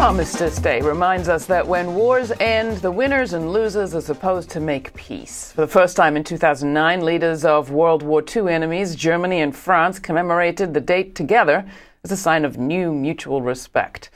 Armistice Day reminds us that when wars end, the winners and losers are supposed to make peace. For the first time in 2009, leaders of World War II enemies, Germany and France, commemorated the date together as a sign of new mutual respect.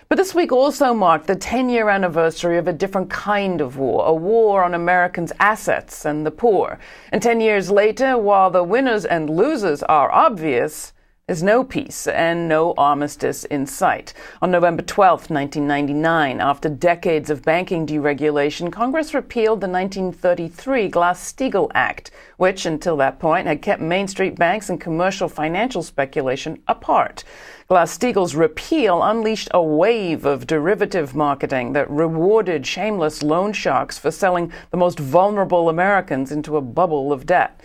But this week also marked the 10-year anniversary of a different kind of war, a war on Americans' assets and the poor. And 10 years later, while the winners and losers are obvious, there's no peace and no armistice in sight. On November 12, 1999, after decades of banking deregulation, Congress repealed the 1933 Glass-Steagall Act, which, until that point, had kept Main Street banks and commercial financial speculation apart. Glass-Steagall's repeal unleashed a wave of derivative marketing that rewarded shameless loan sharks for selling the most vulnerable Americans into a bubble of debt.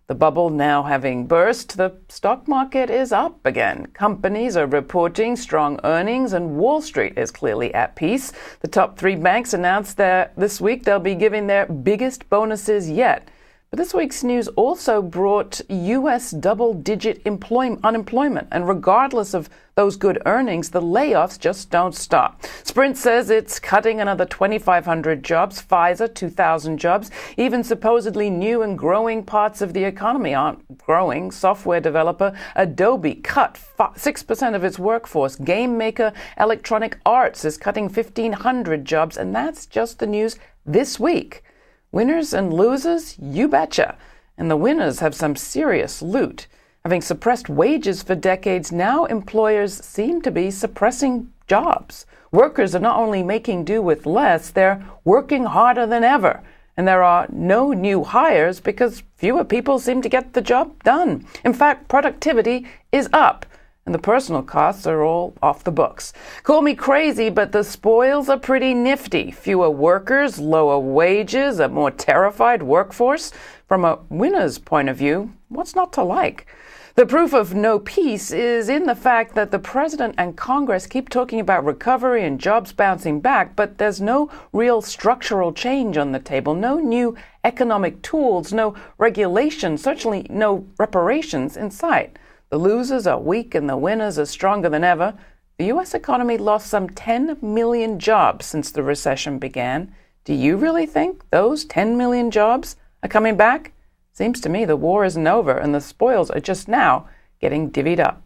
The bubble now having burst, the stock market is up again. Companies are reporting strong earnings and Wall Street is clearly at peace. The top three banks announced that this week they'll be giving their biggest bonuses yet. But this week's news also brought U.S. double-digit unemployment, and regardless of those good earnings, the layoffs just don't stop. Sprint says it's cutting another 2,500 jobs, Pfizer 2,000 jobs, even supposedly new and growing parts of the economy aren't growing. Software developer Adobe cut 6% of its workforce. Game maker Electronic Arts is cutting 1,500 jobs, and that's just the news this week. Winners and losers? You betcha. And the winners have some serious loot. Having suppressed wages for decades, now employers seem to be suppressing jobs. Workers are not only making do with less, they're working harder than ever. And there are no new hires because fewer people seem to get the job done. In fact, productivity is up. And the personal costs are all off the books. Call me crazy, but the spoils are pretty nifty. Fewer workers, lower wages, a more terrified workforce. From a winner's point of view, what's not to like? The proof of no peace is in the fact that the president and Congress keep talking about recovery and jobs bouncing back, but there's no real structural change on the table, no new economic tools, no regulation, certainly no reparations in sight. The losers are weak and the winners are stronger than ever. The U.S. economy lost some 10 million jobs since the recession began. Do you really think those 10 million jobs are coming back? Seems to me the war isn't over and the spoils are just now getting divvied up.